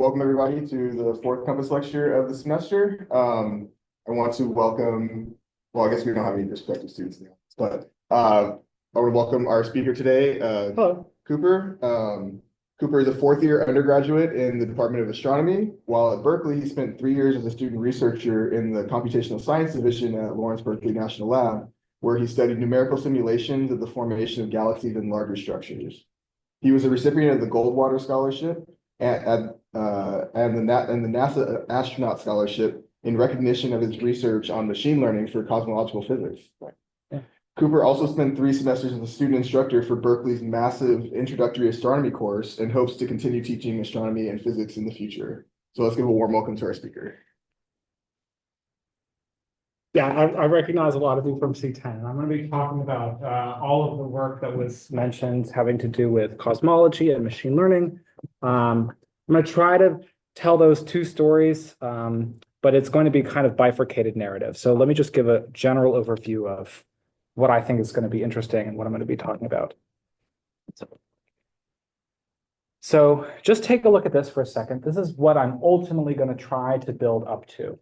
Welcome everybody to the fourth Compass lecture of the semester. I want to welcome, well, I guess we don't have any prospective students now, but I want to welcome our speaker today, Hello. Cooper. Cooper is a fourth-year undergraduate in the Department of Astronomy. While at Berkeley, he spent 3 years as a student researcher in the Computational Science division at Lawrence Berkeley National Lab, where he studied numerical simulations of the formation of galaxies and larger structures. He was a recipient of the Goldwater Scholarship and the NASA Astronaut Scholarship in recognition of his research on machine learning for cosmological physics. Yeah. Cooper also spent 3 semesters as a student instructor for Berkeley's massive introductory astronomy course and hopes to continue teaching astronomy and physics in the future. So let's give a warm welcome to our speaker. Yeah, I recognize a lot of you from C10. I'm going to be talking about all of the work that was mentioned having to do with cosmology and machine learning. I'm going to try to tell those 2 stories, but it's going to be kind of bifurcated narrative. So let me just give a general overview of what I think is going to be interesting and what I'm going to be talking about. So just take a look at this for a second. This is what I'm ultimately going to try to build up to.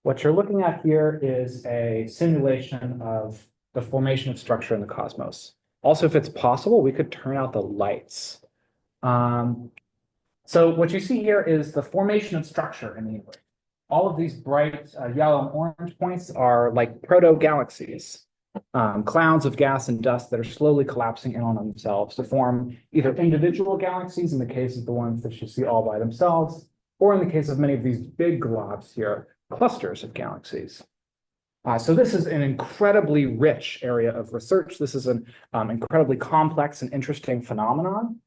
What you're looking at here is a simulation of the formation of structure in the cosmos. Also, if it's possible, we could turn out the lights. So what you see here is the formation of structure in the universe. All of these bright yellow and orange points are like proto-galaxies, clouds of gas and dust that are slowly collapsing in on themselves to form either individual galaxies, in the case of the ones that you see all by themselves, or in the case of many of these big globs here, clusters of galaxies. So this is an incredibly rich area of research. This is an incredibly complex and interesting phenomenon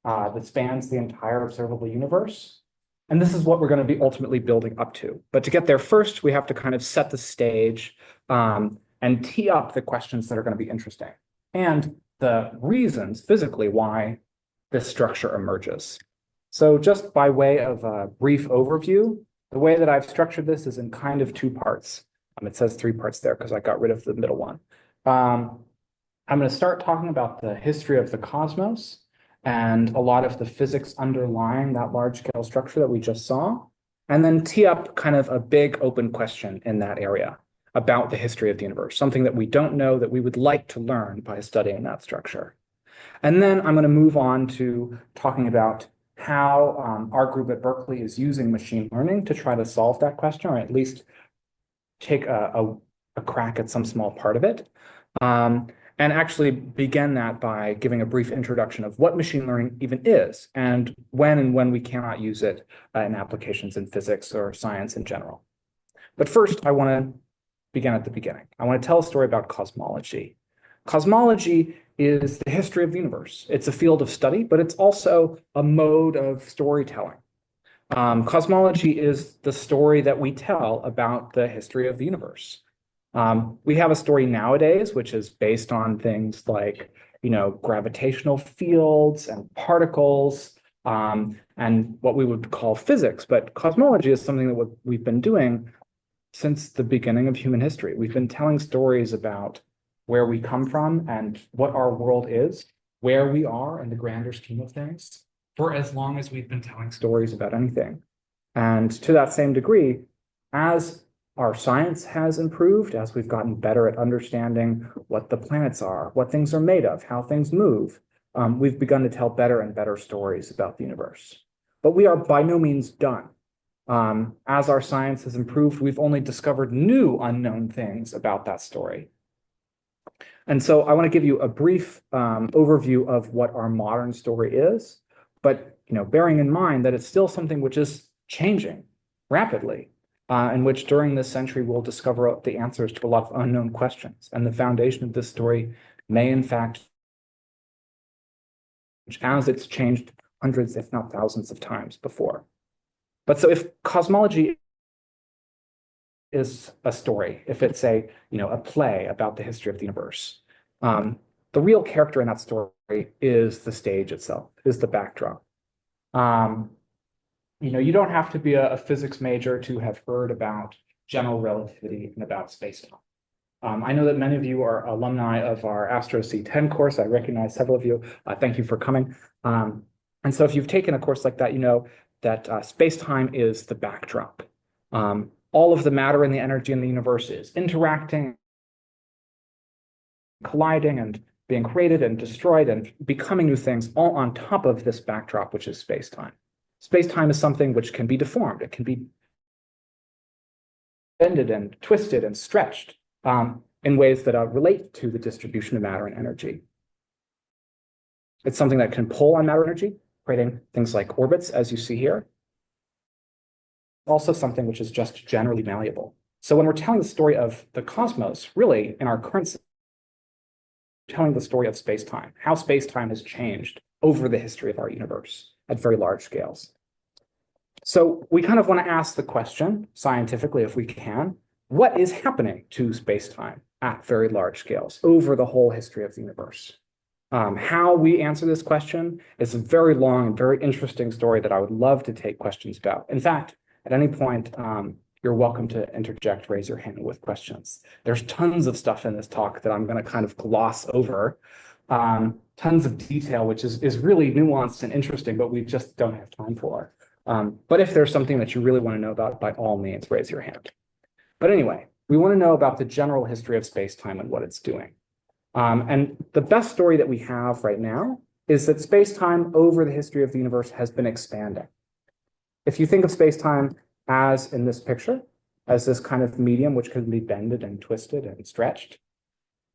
that spans the entire observable universe. And this is what we're going to be ultimately building up to. But to get there first, we have to kind of set the stage and tee up the questions that are going to be interesting and the reasons physically why this structure emerges. So just by way of a brief overview, the way that I've structured this is in kind of 2 parts. It says 3 parts there because I got rid of the middle one. I'm going to start talking about the history of the cosmos and a lot of the physics underlying that large-scale structure that we just saw, and then tee up kind of a big open question in that area about the history of the universe, something that we don't know that we would like to learn by studying that structure. And then I'm going to move on to talking about how our group at Berkeley is using machine learning to try to solve that question, or at least take a crack at some small part of it. And actually begin that by giving a brief introduction of what machine learning even is and when we cannot use it in applications in physics or science in general. But first, I want to begin at the beginning. I want to tell a story about cosmology. Cosmology is the history of the universe. It's a field of study, but it's also a mode of storytelling. Cosmology is the story that we tell about the history of the universe. We have a story nowadays, which is based on things like, gravitational fields and particles, and what we would call physics. But cosmology is something that we've been doing since the beginning of human history. We've been telling stories about where we come from and what our world is, where we are in the grander scheme of things, for as long as we've been telling stories about anything. And to that same degree, as our science has improved, as we've gotten better at understanding what the planets are, what things are made of, how things move, we've begun to tell better and better stories about the universe. But we are by no means done. As our science has improved, we've only discovered new unknown things about that story. And so I want to give you a brief overview of what our modern story is, but bearing in mind that it's still something which is changing rapidly. In which during this century we'll discover the answers to a lot of unknown questions. And the foundation of this story may in fact, as it's changed hundreds, if not thousands of times before. But so if cosmology is a story, if it's a play about the history of the universe, the real character in that story is the stage itself, is the backdrop. You don't have to be a physics major to have heard about general relativity and about space-time. I know that many of you are alumni of our Astro C10 course. I recognize several of you. Thank you for coming. And so if you've taken a course like that, that space-time is the backdrop. All of the matter and the energy in the universe is interacting, colliding, and being created and destroyed and becoming new things, all on top of this backdrop, which is space-time. Space-time is something which can be deformed. It can be bended and twisted and stretched in ways that relate to the distribution of matter and energy. It's something that can pull on matter energy, creating things like orbits, as you see here. Also something which is just generally malleable. So when we're telling the story of the cosmos, really, in our current system, telling the story of space-time, how space-time has changed over the history of our universe at very large scales. So we kind of want to ask the question, scientifically, if we can, what is happening to space-time at very large scales over the whole history of the universe? How we answer this question is a very long and very interesting story that I would love to take questions about. In fact, at any point, you're welcome to interject, raise your hand with questions. There's tons of stuff in this talk that I'm going to kind of gloss over. Tons of detail, which is really nuanced and interesting, but we just don't have time for. But if there's something that you really want to know about, by all means, raise your hand. But anyway, we want to know about the general history of space-time and what it's doing. And the best story that we have right now is that space-time over the history of the universe has been expanding. If you think of space-time as in this picture, as this kind of medium which can be bended and twisted and stretched,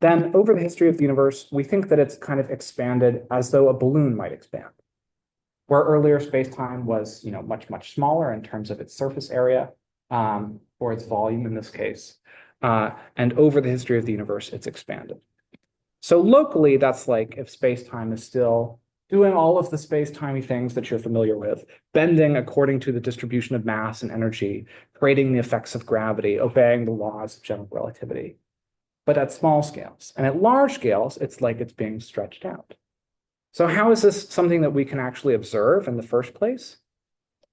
then over the history of the universe, we think that it's kind of expanded as though a balloon might expand. Where earlier space-time was, much, much smaller in terms of its surface area, or its volume in this case. And over the history of the universe, it's expanded. So locally, that's like if space-time is still doing all of the space-timey things that you're familiar with, bending according to the distribution of mass and energy, creating the effects of gravity, obeying the laws of general relativity. But at small scales. And at large scales, it's like it's being stretched out. So how is this something that we can actually observe in the first place?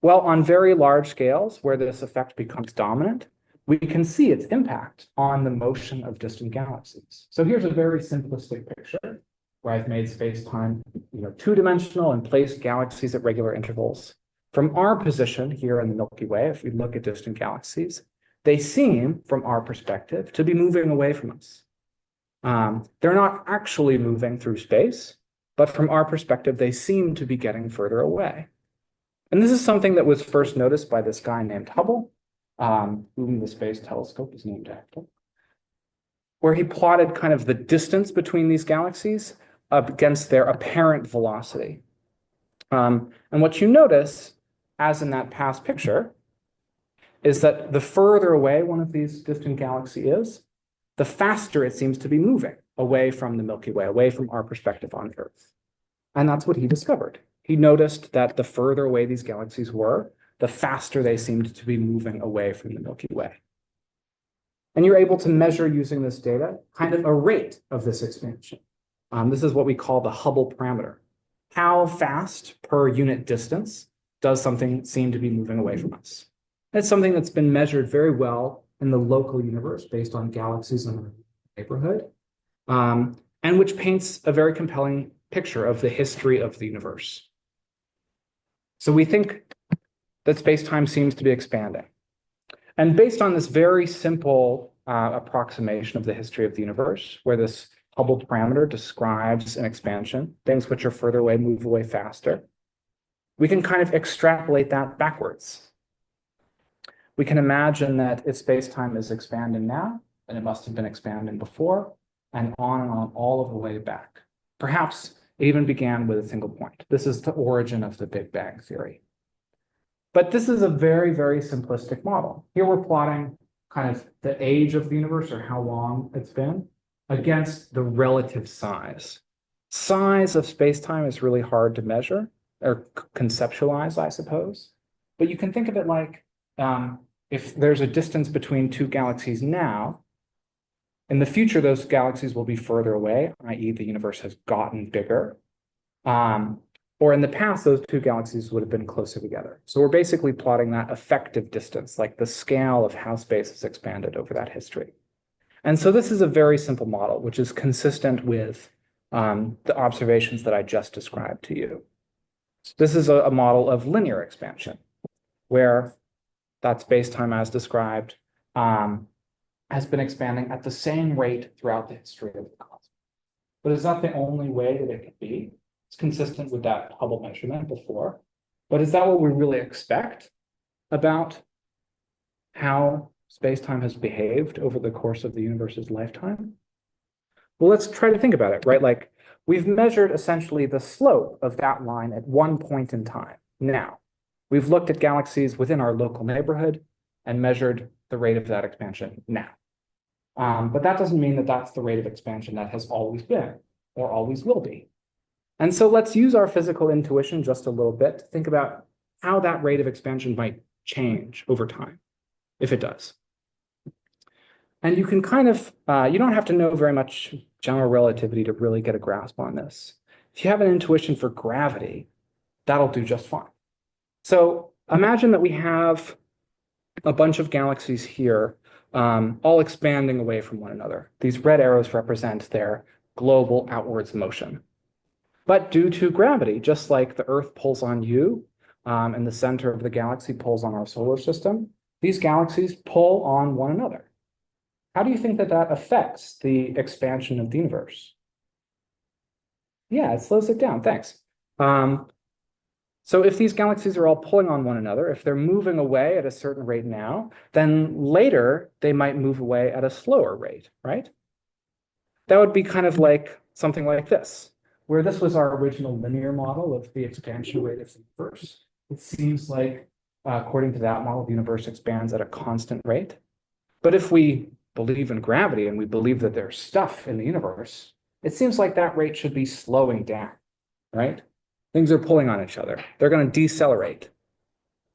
Well, on very large scales, where this effect becomes dominant, we can see its impact on the motion of distant galaxies. So here's a very simplistic picture where I've made space-time, two-dimensional and placed galaxies at regular intervals. From our position here in the Milky Way, if we look at distant galaxies, they seem, from our perspective, to be moving away from us. They're not actually moving through space, but from our perspective, they seem to be getting further away. And this is something that was first noticed by this guy named Hubble, whom the Space Telescope is named after, where he plotted kind of the distance between these galaxies against their apparent velocity. And what you notice, as in that past picture, is that the further away one of these distant galaxies is, the faster it seems to be moving away from the Milky Way, away from our perspective on Earth. And that's what he discovered. He noticed that the further away these galaxies were, the faster they seemed to be moving away from the Milky Way. And you're able to measure using this data kind of a rate of this expansion. This is what we call the Hubble parameter. How fast per unit distance does something seem to be moving away from us? It's something that's been measured very well in the local universe based on galaxies in our neighborhood, and which paints a very compelling picture of the history of the universe. So we think that space-time seems to be expanding. And based on this very simple approximation of the history of the universe, where this Hubble parameter describes an expansion, things which are further away move away faster, we can kind of extrapolate that backwards. We can imagine that if space-time is expanding now, then it must have been expanding before, and on all of the way back. Perhaps it even began with a single point. This is the origin of the Big Bang theory. But this is a very, very simplistic model. Here we're plotting kind of the age of the universe, or how long it's been, against the relative size. Size of space-time is really hard to measure or conceptualize, I suppose. But you can think of it like if there's a distance between two galaxies now, in the future, those galaxies will be further away, i.e. the universe has gotten bigger. Or in the past, those two galaxies would have been closer together. So we're basically plotting that effective distance, like the scale of how space has expanded over that history. And so this is a very simple model, which is consistent with the observations that I just described to you. This is a model of linear expansion. where that space-time as described has been expanding at the same rate throughout the history of the cosmos. But is that the only way that it can be? It's consistent with that Hubble measurement before. But is that what we really expect about how space-time has behaved over the course of the universe's lifetime? Well, let's try to think about it, right? Like, we've measured essentially the slope of that line at one point in time. Now, we've looked at galaxies within our local neighborhood and measured the rate of that expansion now. But that doesn't mean that that's the rate of expansion that has always been or always will be. And so let's use our physical intuition just a little bit to think about how that rate of expansion might change over time, if it does. And you can kind of, you don't have to know very much general relativity to really get a grasp on this. If you have an intuition for gravity, that'll do just fine. So imagine that we have a bunch of galaxies here, all expanding away from one another. These red arrows represent their global outwards motion. But due to gravity, just like the Earth pulls on you, and the center of the galaxy pulls on our solar system, these galaxies pull on one another. How do you think that that affects the expansion of the universe? Yeah, it slows it down, thanks. So if these galaxies are all pulling on one another, if they're moving away at a certain rate now, then later they might move away at a slower rate, right? That would be kind of like something like this, where this was our original linear model of the expansion rate of the universe. It seems like, according to that model, the universe expands at a constant rate. But if we believe in gravity and we believe that there's stuff in the universe, it seems like that rate should be slowing down, right? Things are pulling on each other. They're going to decelerate.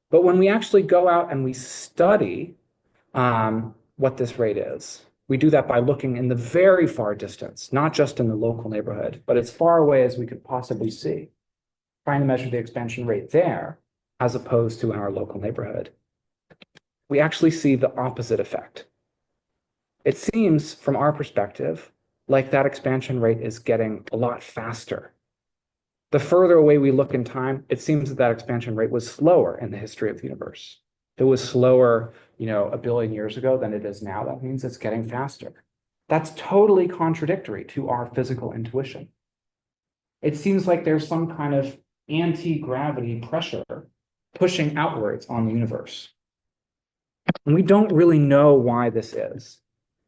But when we actually go out and we study what this rate is, we do that by looking in the very far distance, not just in the local neighborhood, but as far away as we could possibly see, trying to measure the expansion rate there as opposed to in our local neighborhood. We actually see the opposite effect. It seems, from our perspective, like that expansion rate is getting a lot faster. The further away we look in time, it seems that that expansion rate was slower in the history of the universe. If it was slower, a billion years ago than it is now, that means it's getting faster. That's totally contradictory to our physical intuition. It seems like there's some kind of anti-gravity pressure pushing outwards on the universe. And we don't really know why this is.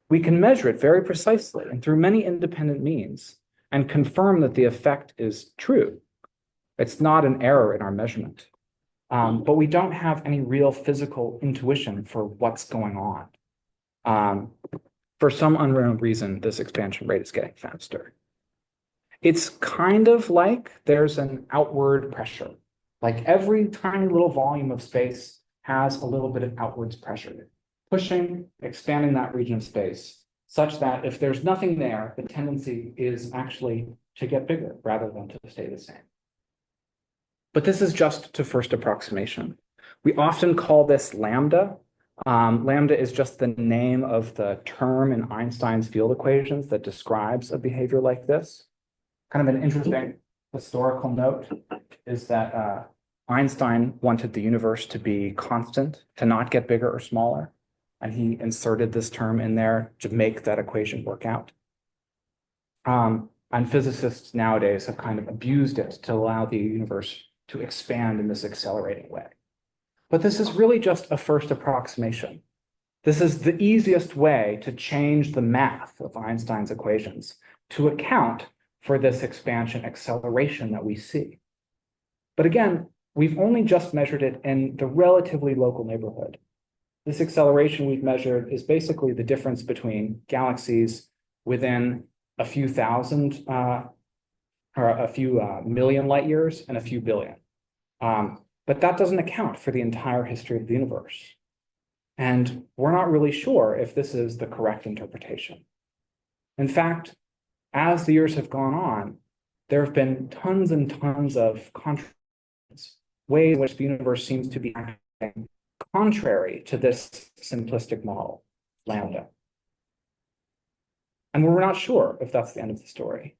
We can measure it very precisely and through many independent means and confirm that the effect is true. It's not an error in our measurement. But we don't have any real physical intuition for what's going on. For some unknown reason, this expansion rate is getting faster. It's kind of like there's an outward pressure. Like every tiny little volume of space has a little bit of outwards pressure, pushing, expanding that region of space, such that if there's nothing there, the tendency is actually to get bigger rather than to stay the same. But this is just to first approximation. We often call this lambda. Lambda is just the name of the term in Einstein's field equations that describes a behavior like this. Kind of an interesting historical note is that Einstein wanted the universe to be constant, to not get bigger or smaller. And he inserted this term in there to make that equation work out. And physicists nowadays have kind of abused it to allow the universe to expand in this accelerating way. But this is really just a first approximation. This is the easiest way to change the math of Einstein's equations to account for this expansion acceleration that we see. But again, we've only just measured it in the relatively local neighborhood. This acceleration we've measured is basically the difference between galaxies within a few thousand or a few million light years and a few billion. But that doesn't account for the entire history of the universe. And we're not really sure if this is the correct interpretation. In fact, as the years have gone on, there have been tons and tons of ways in which the universe seems to be acting contrary to this simplistic model, lambda. And we're not sure if that's the end of the story.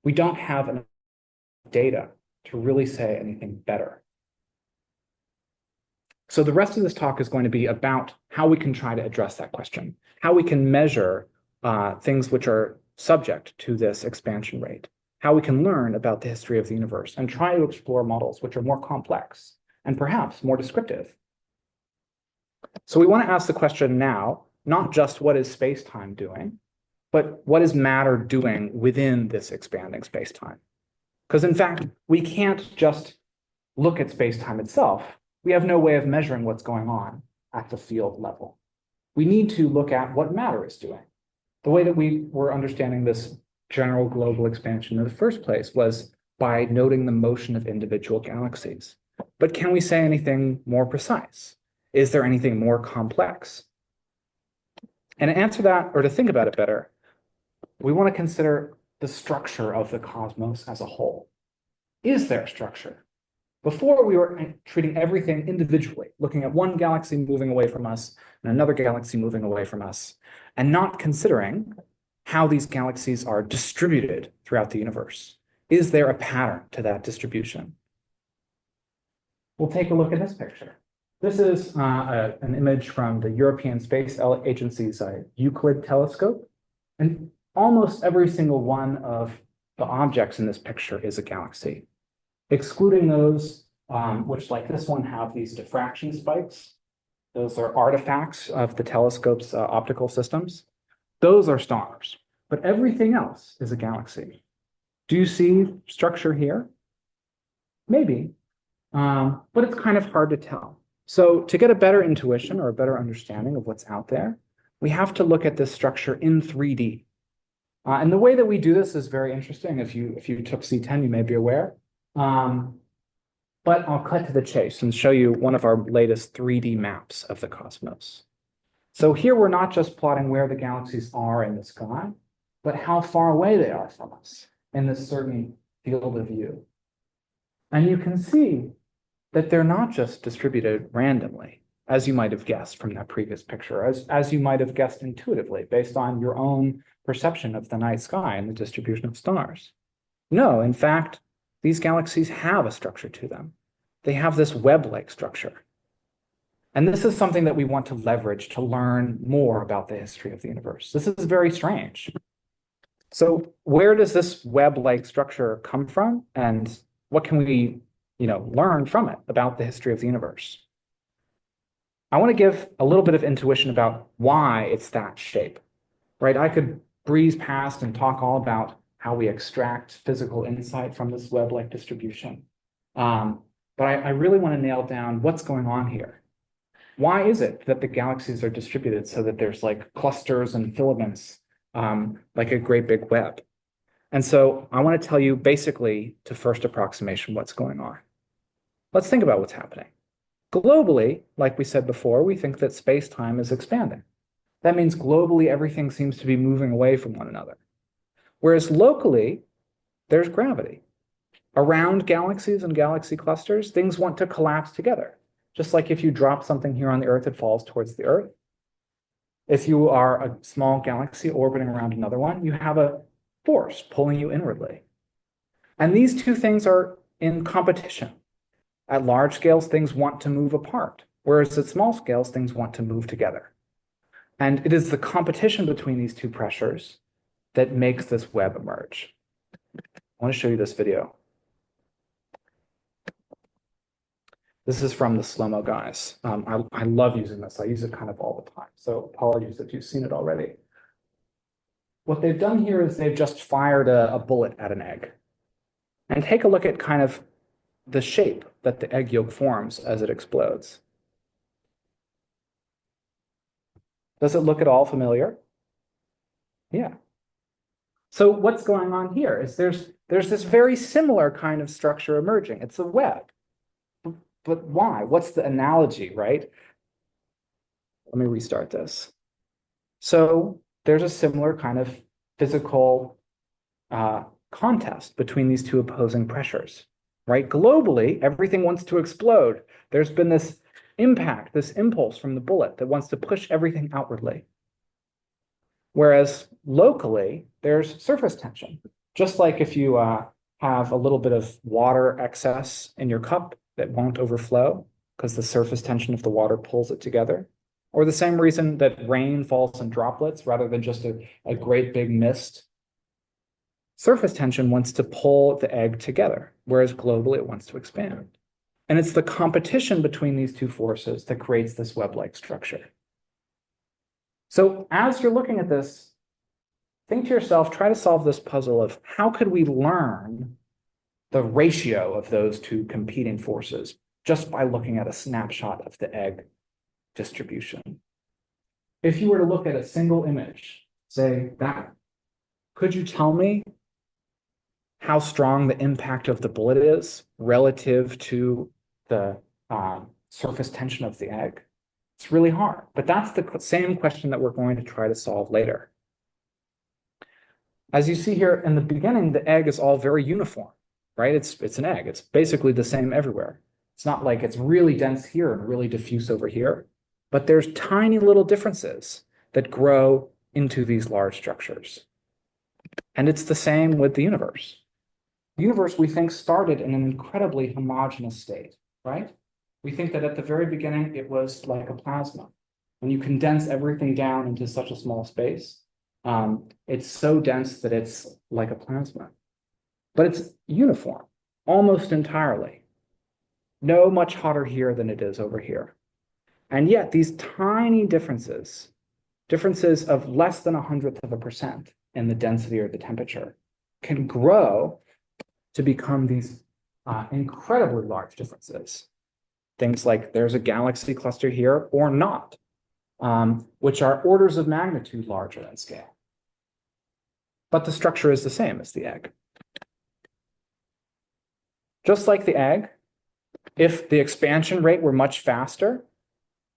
We don't have enough data to really say anything better. So the rest of this talk is going to be about how we can try to address that question, how we can measure things which are subject to this expansion rate, how we can learn about the history of the universe and try to explore models which are more complex and perhaps more descriptive. So we want to ask the question now, not just what is space-time doing, but what is matter doing within this expanding space-time? Because in fact, we can't just look at space-time itself. We have no way of measuring what's going on at the field level. We need to look at what matter is doing. The way that we were understanding this general global expansion in the first place was by noting the motion of individual galaxies. But can we say anything more precise? Is there anything more complex? And to answer that, or to think about it better, we want to consider the structure of the cosmos as a whole. Is there structure? Before, we were treating everything individually, looking at one galaxy moving away from us and another galaxy moving away from us, and not considering how these galaxies are distributed throughout the universe. Is there a pattern to that distribution? We'll take a look at this picture. This is an image from the European Space Agency's Euclid telescope. And almost every single one of the objects in this picture is a galaxy, excluding those which, like this one, have these diffraction spikes. Those are artifacts of the telescope's optical systems. Those are stars, but everything else is a galaxy. Do you see structure here? Maybe, but it's kind of hard to tell. So to get a better intuition or a better understanding of what's out there, we have to look at this structure in 3D. And the way that we do this is very interesting. If you took C10, you may be aware. But I'll cut to the chase and show you one of our latest 3D maps of the cosmos. So here we're not just plotting where the galaxies are in the sky, but how far away they are from us in this certain field of view. And you can see that they're not just distributed randomly, as you might have guessed from that previous picture, as you might have guessed intuitively based on your own perception of the night sky and the distribution of stars. No, in fact, these galaxies have a structure to them. They have this web-like structure. And this is something that we want to leverage to learn more about the history of the universe. This is very strange. So where does this web-like structure come from? And what can we learn from it about the history of the universe? I want to give a little bit of intuition about why it's that shape, right? I could breeze past and talk all about how we extract physical insight from this web-like distribution. But I really want to nail down what's going on here. Why is it that the galaxies are distributed so that there's like clusters and filaments, like a great big web? And so I want to tell you basically, to first approximation, what's going on. Let's think about what's happening. Globally, like we said before, we think that space-time is expanding. That means globally, everything seems to be moving away from one another. Whereas locally, there's gravity. Around galaxies and galaxy clusters, things want to collapse together. Just like if you drop something here on the Earth, it falls towards the Earth. If you are a small galaxy orbiting around another one, you have a force pulling you inwardly. And these two things are in competition. At large scales, things want to move apart, whereas at small scales, things want to move together. And it is the competition between these two pressures that makes this web emerge. I want to show you this video. This is from the slow-mo guys. I love using this. I use it kind of all the time. So apologies if you've seen it already. What they've done here is they've just fired a bullet at an egg. And take a look at kind of the shape that the egg yolk forms as it explodes. Does it look at all familiar? Yeah. So what's going on here is there's this very similar kind of structure emerging. It's a web. But why? What's the analogy, right? Let me restart this. So there's a similar kind of physical contest between these two opposing pressures, right? Globally, everything wants to explode. There's been this impact, this impulse from the bullet that wants to push everything outwardly. Whereas locally, there's surface tension. Just like if you have a little bit of water excess in your cup that won't overflow, because the surface tension of the water pulls it together. Or the same reason that rain falls in droplets rather than just a great big mist. Surface tension wants to pull the egg together, whereas globally it wants to expand. And it's the competition between these two forces that creates this web-like structure. So as you're looking at this, think to yourself, try to solve this puzzle of how could we learn the ratio of those two competing forces just by looking at a snapshot of the egg distribution. If you were to look at a single image, say that, could you tell me how strong the impact of the bullet is relative to the surface tension of the egg? It's really hard, but that's the same question that we're going to try to solve later. As you see here in the beginning, the egg is all very uniform, right? It's an egg. It's basically the same everywhere. It's not like it's really dense here and really diffuse over here, but there's tiny little differences that grow into these large structures. And it's the same with the universe. The universe, we think, started in an incredibly homogeneous state, right? We think that at the very beginning, it was like a plasma. When you condense everything down into such a small space, it's so dense that it's like a plasma. But it's uniform, almost entirely. No much hotter here than it is over here. And yet these tiny differences of less than 1/100% in the density or the temperature, can grow to become these incredibly large differences. Things like there's a galaxy cluster here or not, which are orders of magnitude larger in scale. But the structure is the same as the egg. Just like the egg, if the expansion rate were much faster,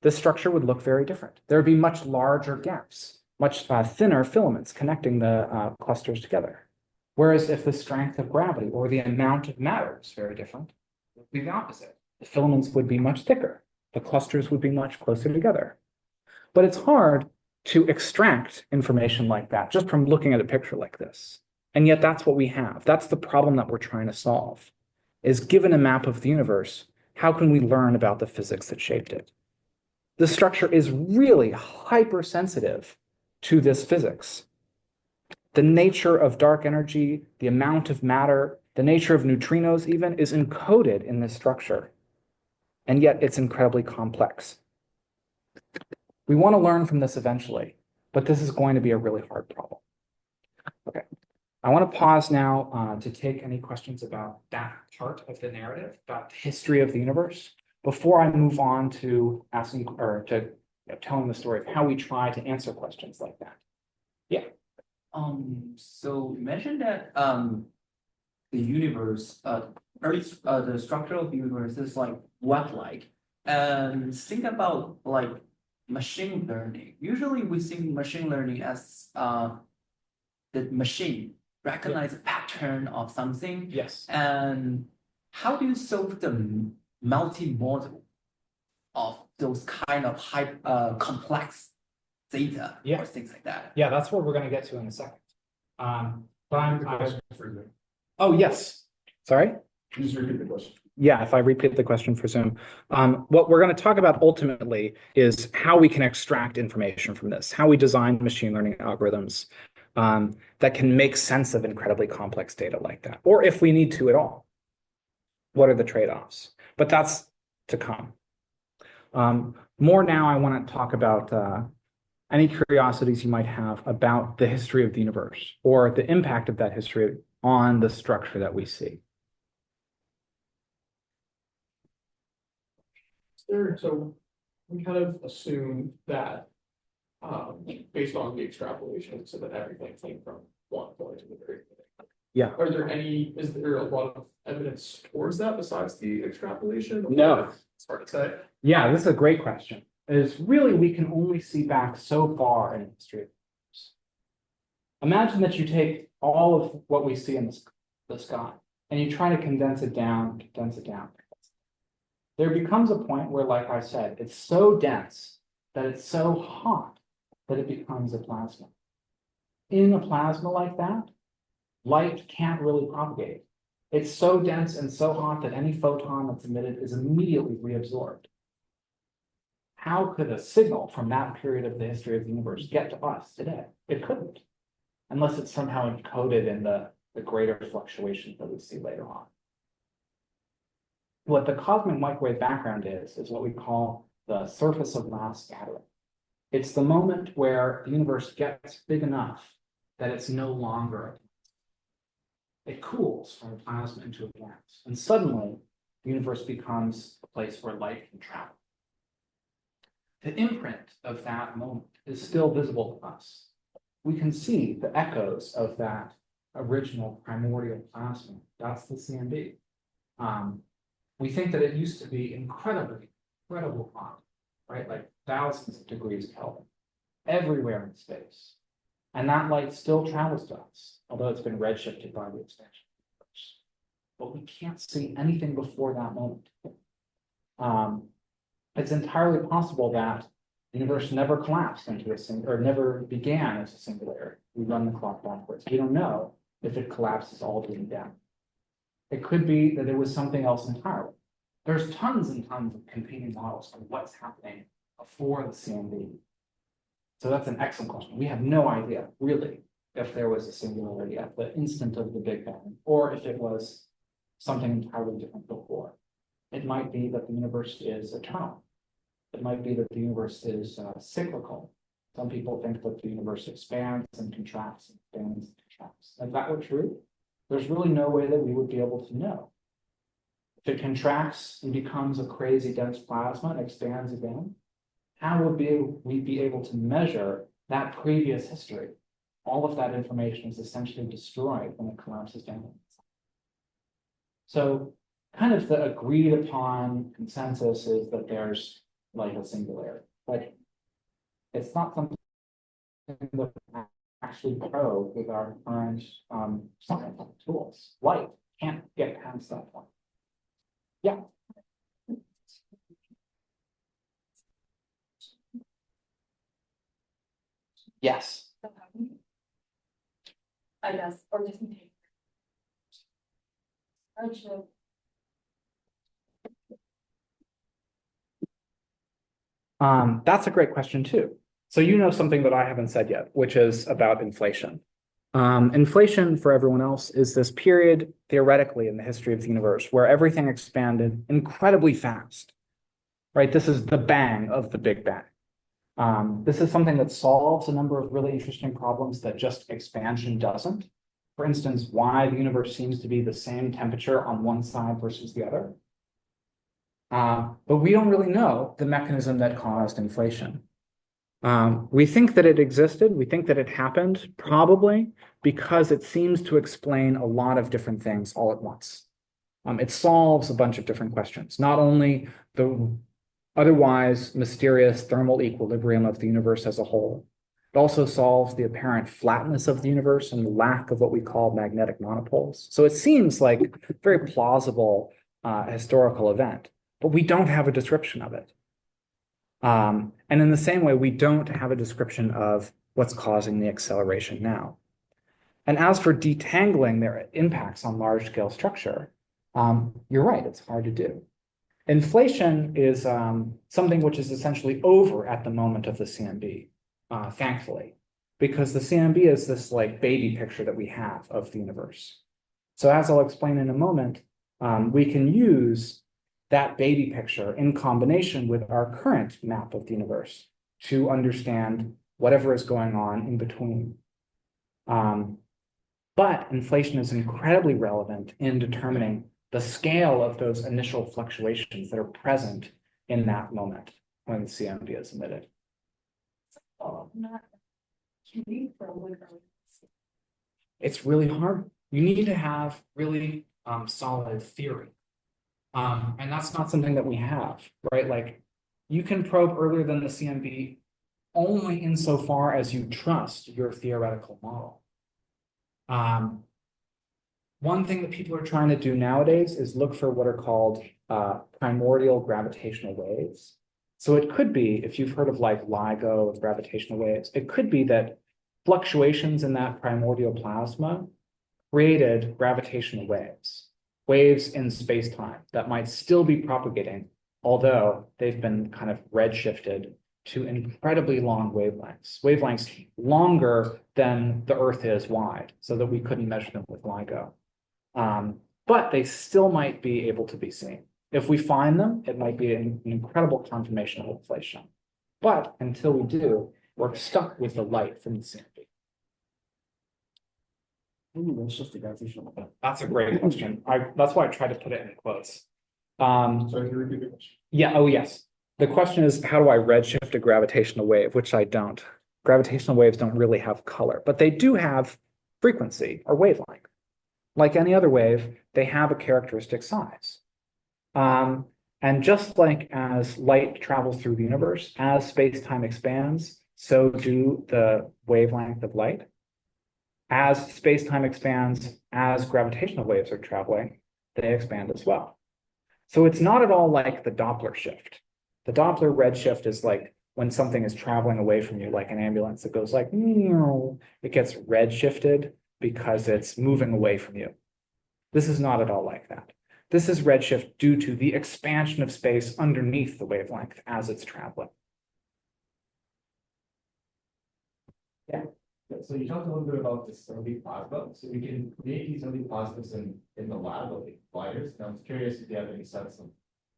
this structure would look very different. There would be much larger gaps, much thinner filaments connecting the clusters together. Whereas if the strength of gravity or the amount of matter is very different, it would be the opposite. The filaments would be much thicker. The clusters would be much closer together. But it's hard to extract information like that just from looking at a picture like this. And yet that's what we have. That's the problem that we're trying to solve, is given a map of the universe, how can we learn about the physics that shaped it? The structure is really hypersensitive to this physics. The nature of dark energy, the amount of matter, the nature of neutrinos even is encoded in this structure. And yet it's incredibly complex. We want to learn from this eventually, but this is going to be a really hard problem. Okay, I want to pause now to take any questions about that part of the narrative, about the history of the universe, before I move on to asking or to telling the story of how we try to answer questions like that. Yeah. So you mentioned that the universe, the structure of the universe is like web-like, and think about like machine learning. Usually we think machine learning as the machine recognize a pattern of something. Yes. And how do you solve the multi-model of those kind of complex data or things like that? Yeah, that's what we're going to get to in a second. Oh, yes. Sorry? Just repeat the question. Yeah, if I repeat the question for Zoom. What we're going to talk about ultimately is how we can extract information from this, how we design machine learning algorithms that can make sense of incredibly complex data like that, or if we need to at all. What are the trade-offs? But that's to come. More now, I want to talk about any curiosities you might have about the history of the universe or the impact of that history on the structure that we see. So we kind of assume that based on the extrapolation, so that everything came from one point to the very beginning. Yeah. Is there a lot of evidence towards that besides the extrapolation? No. It's hard to say. Yeah, this is a great question. Is really we can only see back so far in the history of the universe. Imagine that you take all of what we see in the sky and you try to condense it down. There becomes a point where, like I said, it's so dense that it's so hot that it becomes a plasma. In a plasma like that, light can't really propagate. It's so dense and so hot that any photon that's emitted is immediately reabsorbed. how could a signal from that period of the history of the universe get to us today? It couldn't, unless it's somehow encoded in the greater fluctuations that we see later on. What the cosmic microwave background is what we call the surface of mass scattering. It's the moment where the universe gets big enough that it's no longer. It cools from a plasma into a gas, and suddenly the universe becomes a place where light can travel. The imprint of that moment is still visible to us. We can see the echoes of that original primordial plasma. That's the CMB. We think that it used to be incredibly hot, right? Like thousands of degrees Kelvin, everywhere in space. And that light still travels to us, although it's been redshifted by the expansion of the universe. But we can't see anything before that moment. It's entirely possible that the universe never collapsed into a single, or never began as a singularity. We run the clock backwards. We don't know if it collapses all the way down. It could be that it was something else entirely. There's tons and tons of competing models of what's happening before the CMB. So that's an excellent question. We have no idea, really, if there was a singularity at the instant of the Big Bang, or if it was something entirely different before. It might be that the universe is eternal. It might be that the universe is cyclical. Some people think that the universe expands and contracts, and expands and contracts. If that were true, there's really no way that we would be able to know. If it contracts and becomes a crazy dense plasma and expands again, how would we be able to measure that previous history? All of that information is essentially destroyed when it collapses down. So kind of the agreed upon consensus is that there's like a singularity, but it's not something that we actually probe with our current science tools. Light can't get past that point. Yeah. Yes. I guess, or just me. That's a great question too. So you know something that I haven't said yet, which is about inflation. Inflation, for everyone else, is this period, theoretically, in the history of the universe where everything expanded incredibly fast, right? This is the bang of the Big Bang. This is something that solves a number of really interesting problems that just expansion doesn't. For instance, why the universe seems to be the same temperature on one side versus the other. But we don't really know the mechanism that caused inflation. We think that it existed. We think that it happened probably because it seems to explain a lot of different things all at once. It solves a bunch of different questions, not only the otherwise mysterious thermal equilibrium of the universe as a whole. It also solves the apparent flatness of the universe and the lack of what we call magnetic monopoles. So it seems like a very plausible historical event, but we don't have a description of it. And in the same way, we don't have a description of what's causing the acceleration now. And as for detangling their impacts on large-scale structure, you're right, it's hard to do. Inflation is something which is essentially over at the moment of the CMB, thankfully, because the CMB is this like baby picture that we have of the universe. So as I'll explain in a moment, we can use that baby picture in combination with our current map of the universe to understand whatever is going on in between. But inflation is incredibly relevant in determining the scale of those initial fluctuations that are present in that moment when the CMB is emitted. It's really hard. You need to have really solid theory. And that's not something that we have, right? Like you can probe earlier than the CMB only insofar as you trust your theoretical model. One thing that people are trying to do nowadays is look for what are called primordial gravitational waves. So it could be, if you've heard of like LIGO with gravitational waves, it could be that fluctuations in that primordial plasma created gravitational waves in space-time that might still be propagating although they've been kind of redshifted to incredibly long wavelengths longer than the Earth is wide, so that we couldn't measure them with LIGO. But they still might be able to be seen. If we find them, it might be an incredible confirmation of inflation. But until we do, we're stuck with the light from the CMB. That's a great question. That's why I tried to put it in quotes. Sorry, can you repeat the question? Yeah, oh yes. The question is, how do I redshift a gravitational wave, which I don't. Gravitational waves don't really have color, but they do have frequency or wavelength. Like any other wave, they have a characteristic size. And just like as light travels through the universe, as space-time expands, so do the wavelength of light. As space-time expands, as gravitational waves are traveling, they expand as well. So it's not at all like the Doppler shift. The Doppler redshift is like when something is traveling away from you, like an ambulance, it goes like, it gets redshifted because it's moving away from you. This is not at all like that. This is redshift due to the expansion of space underneath the wavelength as it's traveling. Yeah, so you talked a little bit about this early plasma. So we can create these early plasmas in the lab of the gliders. And I was curious if you have any sense of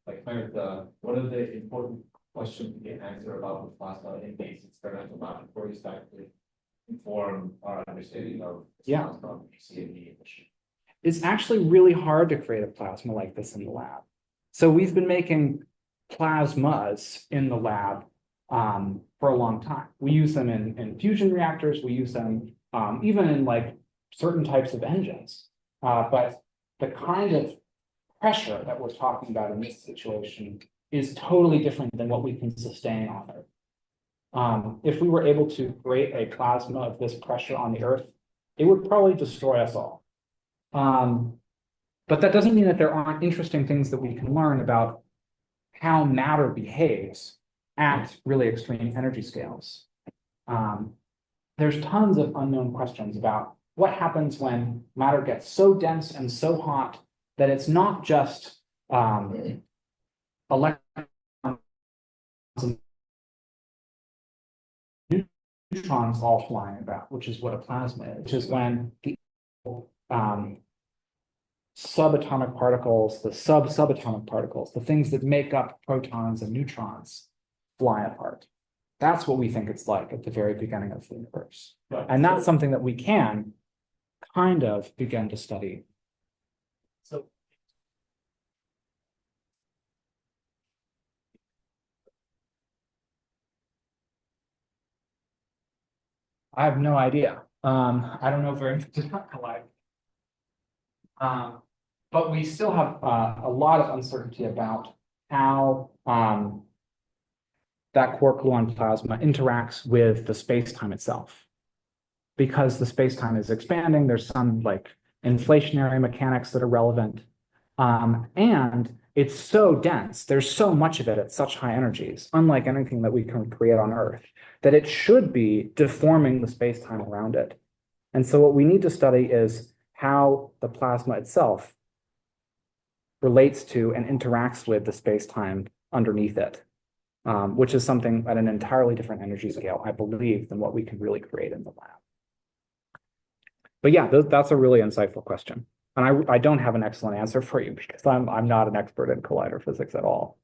like kind of what are the important questions to get answer about the plasma in these experimental lab before you start to inform our understanding of plasma you see in the emission. It's actually really hard to create a plasma like this in the lab. So we've been making plasmas in the lab for a long time. We use them in fusion reactors. We use them even in like certain types of engines. But the kind of pressure that we're talking about in this situation is totally different than what we can sustain on Earth. If we were able to create a plasma of this pressure on the Earth, it would probably destroy us all. But that doesn't mean that there aren't interesting things that we can learn about how matter behaves at really extreme energy scales. There's tons of unknown questions about what happens when matter gets so dense and so hot that it's not just electrons and neutrons all flying about, which is what a plasma is, which is when the subatomic particles, the subatomic particles, the things that make up protons and neutrons fly apart. That's what we think it's like at the very beginning of the universe. Right. And that's something that we can kind of begin to study. So I have no idea. I don't know very much about collide. But we still have a lot of uncertainty about how that quark-gluon plasma interacts with the space-time itself. Because the space-time is expanding, there's some like inflationary mechanics that are relevant. And it's so dense, there's so much of it at such high energies, unlike anything that we can create on Earth, that it should be deforming the space-time around it. And so what we need to study is how the plasma itself relates to and interacts with the space-time underneath it, which is something at an entirely different energy scale, I believe, than what we can really create in the lab. But yeah, that's a really insightful question. And I don't have an excellent answer for you because I'm not an expert in collider physics at all.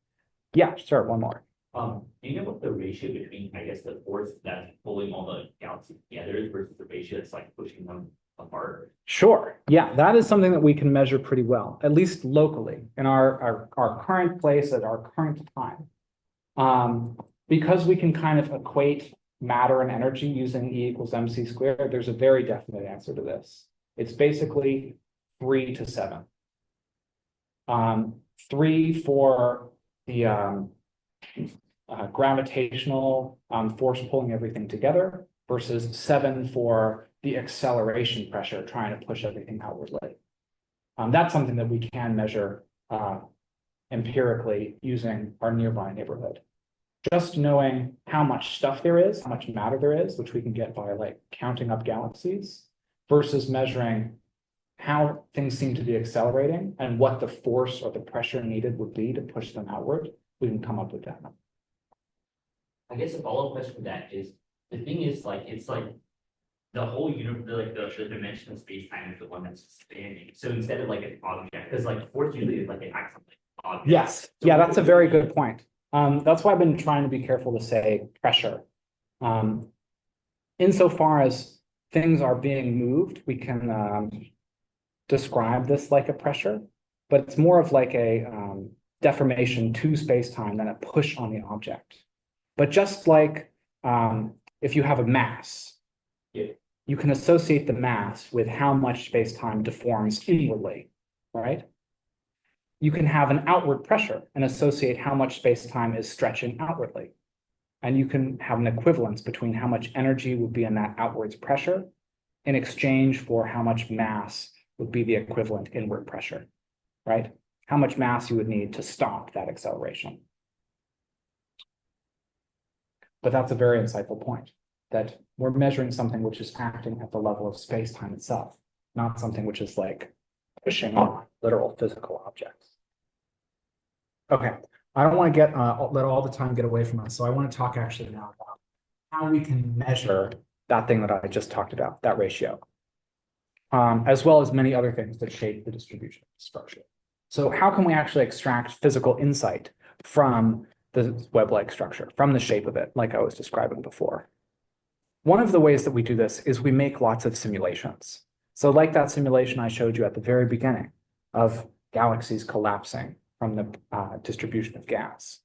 Yeah, sure, one more. Do you know what the ratio between, I guess, the force that's pulling all the galaxies together versus the ratio that's like pushing them apart? Sure. Yeah, that is something that we can measure pretty well, at least locally in our current place at our current time. Because we can kind of equate matter and energy using E equals mc squared, there's a very definite answer to this. It's basically 3 to 7. 3 for the gravitational force pulling everything together versus 7 for the acceleration pressure trying to push everything outwardly. That's something that we can measure empirically using our nearby neighborhood. Just knowing how much stuff there is, how much matter there is, which we can get by like counting up galaxies, versus measuring how things seem to be accelerating and what the force or the pressure needed would be to push them outward. we can come up with that. I guess a follow-up question to that is, the thing is like, it's like the whole universe, like the dimension of space-time is the one that's expanding. So instead of like an object, because like force usually is like it acts on like object. Yes, yeah, that's a very good point. That's why I've been trying to be careful to say pressure. Insofar as things are being moved, we can describe this like a pressure, but it's more of like a deformation to space-time than a push on the object. But just like if you have a mass, you can associate the mass with how much space-time deforms inwardly, right? You can have an outward pressure and associate how much space-time is stretching outwardly. And you can have an equivalence between how much energy would be in that outwards pressure in exchange for how much mass would be the equivalent inward pressure, right? How much mass you would need to stop that acceleration. But that's a very insightful point, that we're measuring something which is acting at the level of space-time itself, not something which is like pushing on literal physical objects. Okay, I don't want to let all the time get away from us, so I want to talk actually now about how we can measure that thing that I just talked about, that ratio, as well as many other things that shape the distribution structure. So how can we actually extract physical insight from the web-like structure, from the shape of it, like I was describing before? One of the ways that we do this is we make lots of simulations. So like that simulation I showed you at the very beginning of galaxies collapsing from the distribution of gas.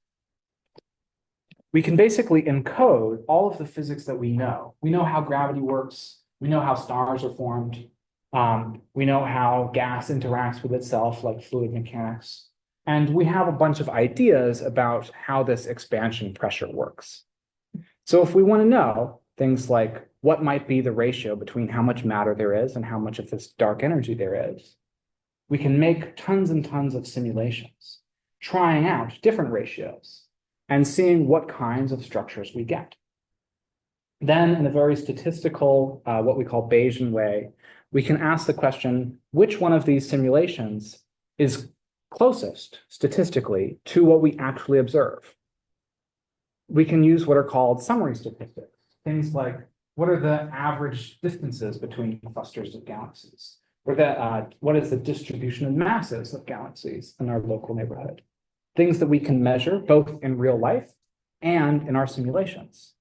We can basically encode all of the physics that we know. We know how gravity works. We know how stars are formed. We know how gas interacts with itself, like fluid mechanics. And we have a bunch of ideas about how this expansion pressure works. So if we want to know things like what might be the ratio between how much matter there is and how much of this dark energy there is, we can make tons and tons of simulations, trying out different ratios and seeing what kinds of structures we get. Then in a very statistical, what we call Bayesian way, we can ask the question, which one of these simulations is closest statistically to what we actually observe? We can use what are called summary statistics, things like what are the average distances between clusters of galaxies? Or what is the distribution of masses of galaxies in our local neighborhood? Things that we can measure both in real life and in our simulations.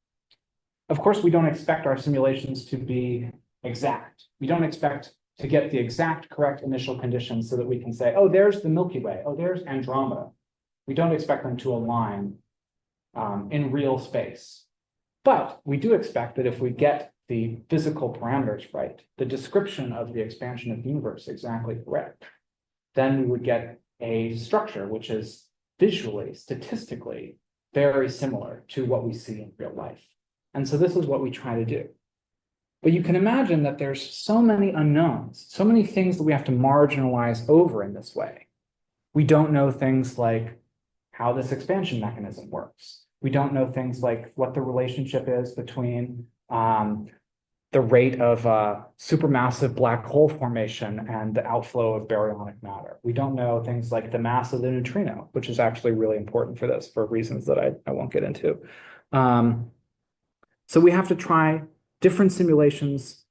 Of course, we don't expect our simulations to be exact. We don't expect to get the exact correct initial conditions so that we can say, oh, there's the Milky Way, oh, there's Andromeda. We don't expect them to align in real space. But we do expect that if we get the physical parameters right, the description of the expansion of the universe exactly correct, then we would get a structure which is visually, statistically, very similar to what we see in real life. And so this is what we try to do. But you can imagine that there's so many unknowns, so many things that we have to marginalize over in this way. We don't know things like how this expansion mechanism works. We don't know things like what the relationship is between the rate of supermassive black hole formation and the outflow of baryonic matter. We don't know things like the mass of the neutrino, which is actually really important for this for reasons that I won't get into. So we have to try different simulations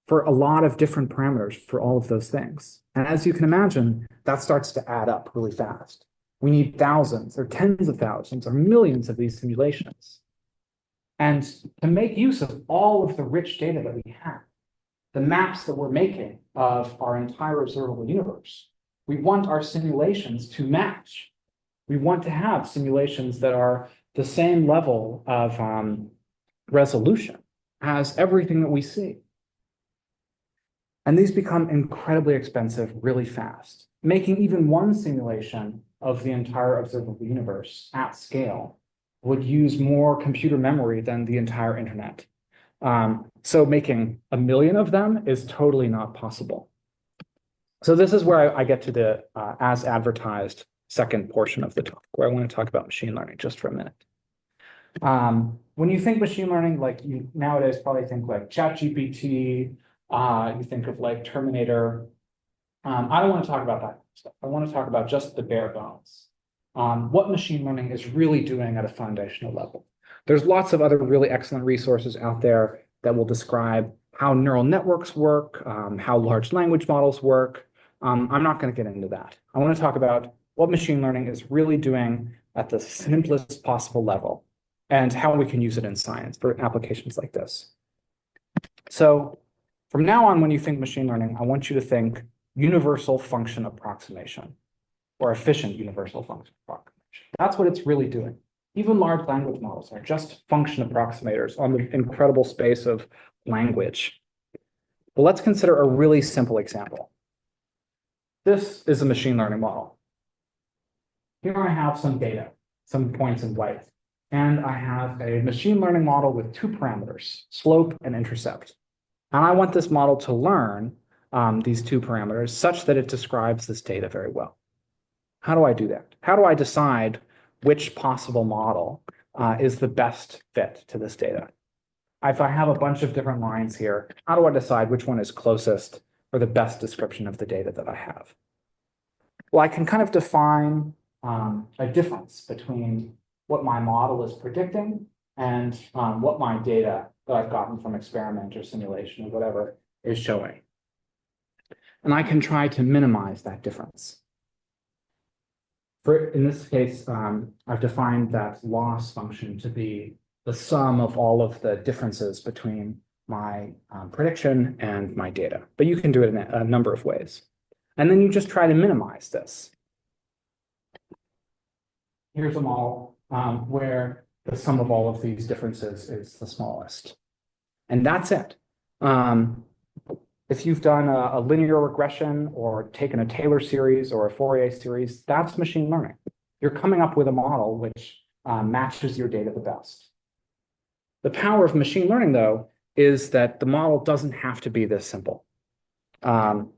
for a lot of different parameters for all of those things. And as you can imagine, that starts to add up really fast. We need thousands or tens of thousands or millions of these simulations. And to make use of all of the rich data that we have, the maps that we're making of our entire observable universe, we want our simulations to match. We want to have simulations that are the same level of resolution as everything that we see. And these become incredibly expensive really fast. Making even one simulation of the entire observable universe at scale would use more computer memory than the entire internet. So making 1 million of them is totally not possible. So this is where I get to the as advertised second portion of the talk, where I want to talk about machine learning just for a minute. When you think machine learning, like you nowadays probably think like ChatGPT, you think of like Terminator. I don't want to talk about that stuff. I want to talk about just the bare bones. what machine learning is really doing at a foundational level. There's lots of other really excellent resources out there that will describe how neural networks work, how large language models work. I'm not going to get into that. I want to talk about what machine learning is really doing at the simplest possible level and how we can use it in science for applications like this. So from now on, when you think machine learning, I want you to think universal function approximation or efficient universal function approximation. That's what it's really doing. Even large language models are just function approximators on the incredible space of language. But let's consider a really simple example. This is a machine learning model. Here I have some data, some points in white, and I have a machine learning model with two parameters, slope and intercept. And I want this model to learn these two parameters such that it describes this data very well. How do I do that? How do I decide which possible model is the best fit to this data? If I have a bunch of different lines here, how do I decide which one is closest or the best description of the data that I have? Well, I can kind of define a difference between what my model is predicting and what my data that I've gotten from experiment or simulation or whatever is showing. And I can try to minimize that difference. In this case, I've defined that loss function to be the sum of all of the differences between my prediction and my data. But you can do it in a number of ways. And then you just try to minimize this. Here's a model where the sum of all of these differences is the smallest. And that's it. If you've done a linear regression or taken a Taylor series or a Fourier series, that's machine learning. You're coming up with a model which matches your data the best. The power of machine learning, though, is that the model doesn't have to be this simple. In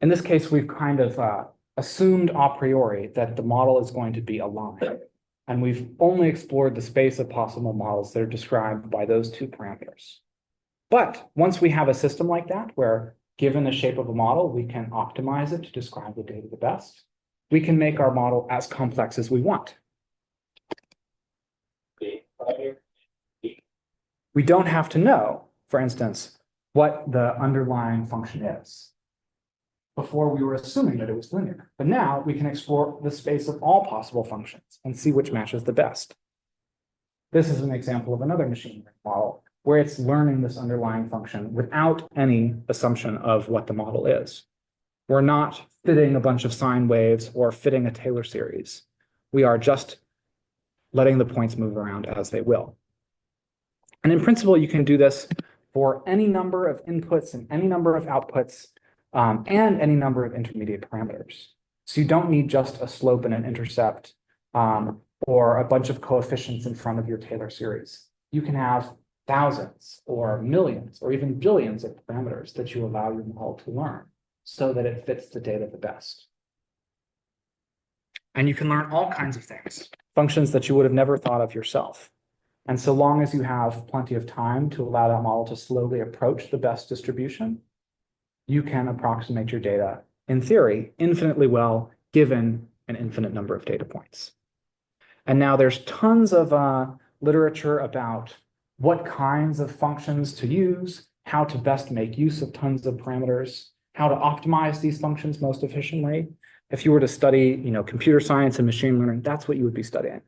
this case, we've kind of assumed a priori that the model is going to be aligned. And we've only explored the space of possible models that are described by those two parameters. But once we have a system like that, where given the shape of a model, we can optimize it to describe the data the best, we can make our model as complex as we want. We don't have to know, for instance, what the underlying function is. Before we were assuming that it was linear, but now we can explore the space of all possible functions and see which matches the best. This is an example of another machine learning model where it's learning this underlying function without any assumption of what the model is. We're not fitting a bunch of sine waves or fitting a Taylor series. We are just letting the points move around as they will. And in principle, you can do this for any number of inputs and any number of outputs and any number of intermediate parameters. So you don't need just a slope and an intercept or a bunch of coefficients in front of your Taylor series. You can have thousands or millions or even billions of parameters that you allow your model to learn so that it fits the data the best. And you can learn all kinds of things, functions that you would have never thought of yourself. And so long as you have plenty of time to allow that model to slowly approach the best distribution, you can approximate your data, in theory, infinitely well, given an infinite number of data points. And now there's tons of literature about what kinds of functions to use, how to best make use of tons of parameters, how to optimize these functions most efficiently. If you were to study, computer science and machine learning, that's what you would be studying.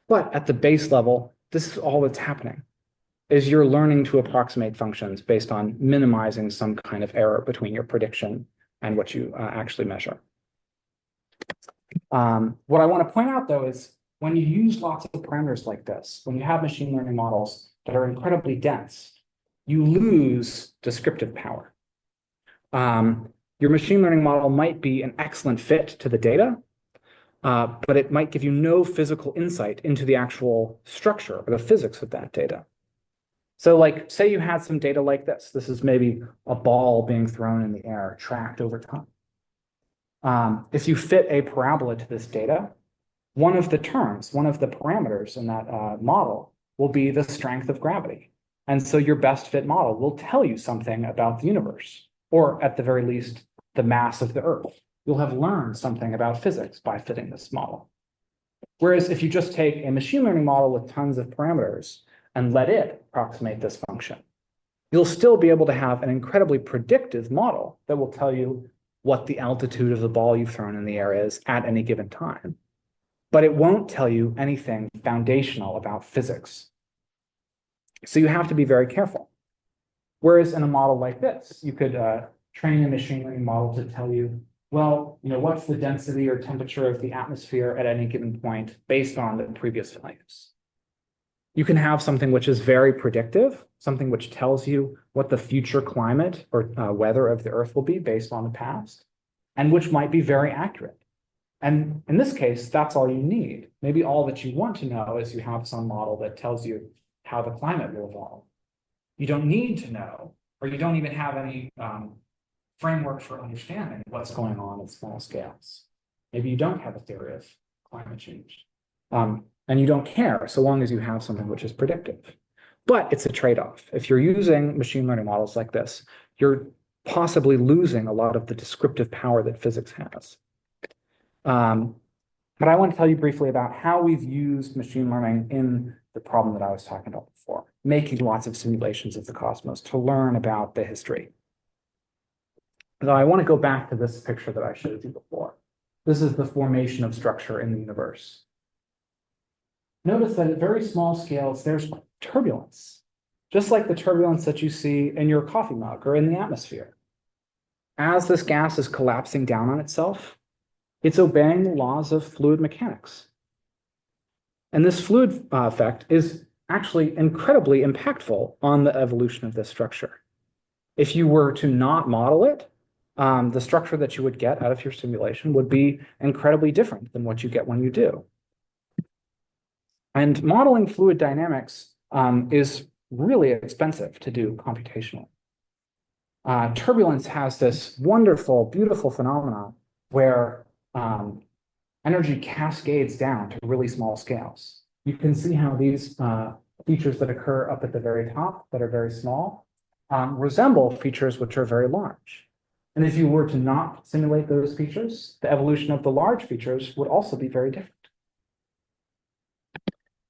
But at the base level, this is all that's happening, is you're learning to approximate functions based on minimizing some kind of error between your prediction and what you actually measure. What I want to point out, though, is when you use lots of parameters like this, when you have machine learning models that are incredibly dense, you lose descriptive power. Your machine learning model might be an excellent fit to the data, but it might give you no physical insight into the actual structure or the physics of that data. So say you had some data like this. This is maybe a ball being thrown in the air, tracked over time. If you fit a parabola to this data, one of the terms, one of the parameters in that model will be the strength of gravity. And so your best fit model will tell you something about the universe, or at the very least, the mass of the Earth. you'll have learned something about physics by fitting this model. Whereas if you just take a machine learning model with tons of parameters and let it approximate this function, you'll still be able to have an incredibly predictive model that will tell you what the altitude of the ball you've thrown in the air is at any given time. But it won't tell you anything foundational about physics. So you have to be very careful. Whereas in a model like this, you could train a machine learning model to tell you, well, what's the density or temperature of the atmosphere at any given point based on the previous values. You can have something which is very predictive, something which tells you what the future climate or weather of the Earth will be based on the past, and which might be very accurate. And in this case, that's all you need. Maybe all that you want to know is you have some model that tells you how the climate will evolve. You don't need to know, or you don't even have any framework for understanding what's going on at small scales. Maybe you don't have a theory of climate change. And you don't care so long as you have something which is predictive. But it's a trade-off. If you're using machine learning models like this, you're possibly losing a lot of the descriptive power that physics has. But I want to tell you briefly about how we've used machine learning in the problem that I was talking about before, making lots of simulations of the cosmos to learn about the history. So I want to go back to this picture that I showed you before. This is the formation of structure in the universe. Notice that at very small scales, there's turbulence, just like the turbulence that you see in your coffee mug or in the atmosphere. As this gas is collapsing down on itself, it's obeying the laws of fluid mechanics. And this fluid effect is actually incredibly impactful on the evolution of this structure. If you were to not model it, the structure that you would get out of your simulation would be incredibly different than what you get when you do. And modeling fluid dynamics is really expensive to do computationally. Turbulence has this wonderful, beautiful phenomenon where energy cascades down to really small scales. You can see how these features that occur up at the very top that are very small resemble features which are very large. And if you were to not simulate those features, the evolution of the large features would also be very different.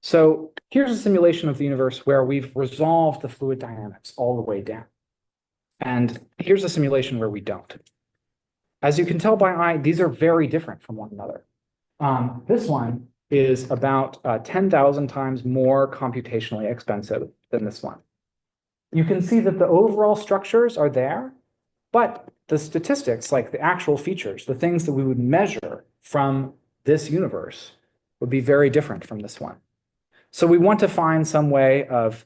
So here's a simulation of the universe where we've resolved the fluid dynamics all the way down. And here's a simulation where we don't. As you can tell by eye, these are very different from one another. This one is about 10,000 times more computationally expensive than this one. You can see that the overall structures are there, but the statistics, like the actual features, the things that we would measure from this universe, would be very different from this one. So we want to find some way of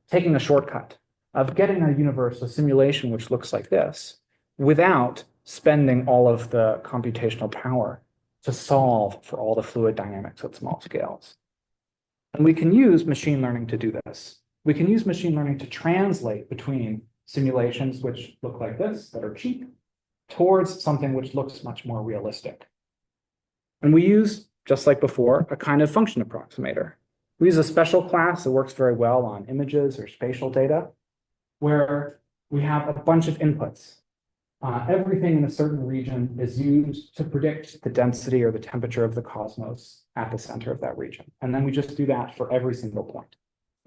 taking a shortcut, of getting a universe, a simulation which looks like this, without spending all of the computational power to solve for all the fluid dynamics at small scales. And we can use machine learning to do this. We can use machine learning to translate between simulations which look like this, that are cheap, towards something which looks much more realistic. And we use, just like before, a kind of function approximator. We use a special class that works very well on images or spatial data, where we have a bunch of inputs. Everything in a certain region is used to predict the density or the temperature of the cosmos at the center of that region. And then we just do that for every single point.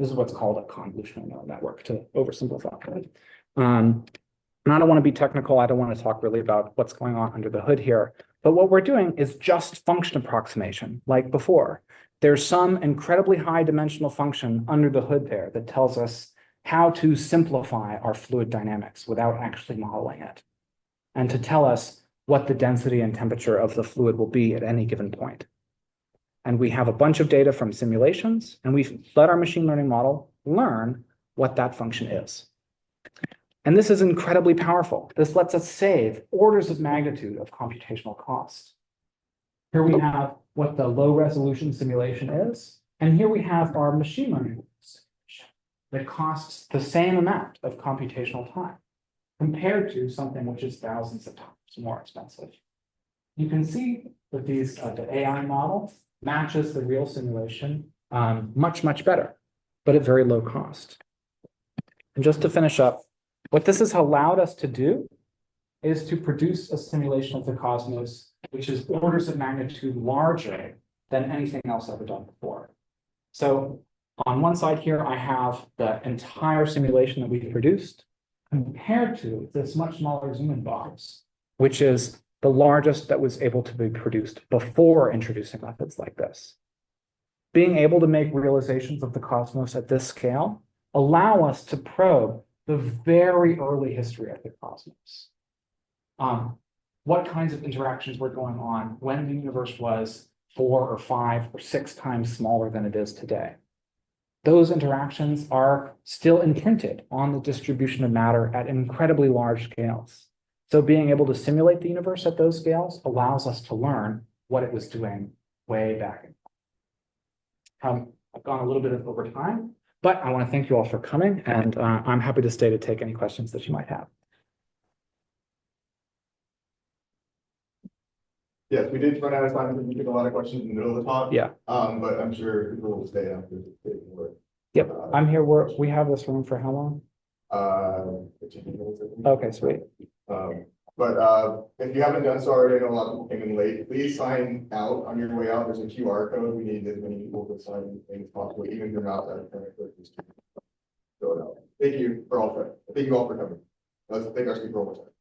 This is what's called a convolutional neural network, to oversimplify it. And I don't want to be technical. I don't want to talk really about what's going on under the hood here. But what we're doing is just function approximation, like before. There's some incredibly high dimensional function under the hood there that tells us how to simplify our fluid dynamics without actually modeling it, and to tell us what the density and temperature of the fluid will be at any given point. And we have a bunch of data from simulations, and we've let our machine learning model learn what that function is. And this is incredibly powerful. This lets us save orders of magnitude of computational cost. Here we have what the low resolution simulation is, and here we have our machine learning simulation that costs the same amount of computational time compared to something which is thousands of times more expensive. You can see that these the AI model matches the real simulation much, much better, but at very low cost. And just to finish up, what this has allowed us to do is to produce a simulation of the cosmos, which is orders of magnitude larger than anything else ever done before. So on one side here, I have the entire simulation that we've produced compared to this much smaller zoom-in box, which is the largest that was able to be produced before introducing methods like this. Being able to make realizations of the cosmos at this scale allow us to probe the very early history of the cosmos. What kinds of interactions were going on when the universe was 4 or 5 or 6 times smaller than it is today. Those interactions are still imprinted on the distribution of matter at incredibly large scales. So being able to simulate the universe at those scales allows us to learn what it was doing way back. I've gone a little bit over time, but I want to thank you all for coming, and I'm happy to stay to take any questions that you might have. Yes, we did run out of time because we took a lot of questions in the middle of the talk. Yeah. But I'm sure people will stay after. Yep, I'm here. We have this room for how long? 15 minutes, I think. Okay, sweet. But if you haven't done so already, I know a lot of people came in late, please sign out on your way out. There's a QR code. We need as many people to sign as possible, even if you're not that kind of person. So thank you all for coming. Let's thank our speaker one more time.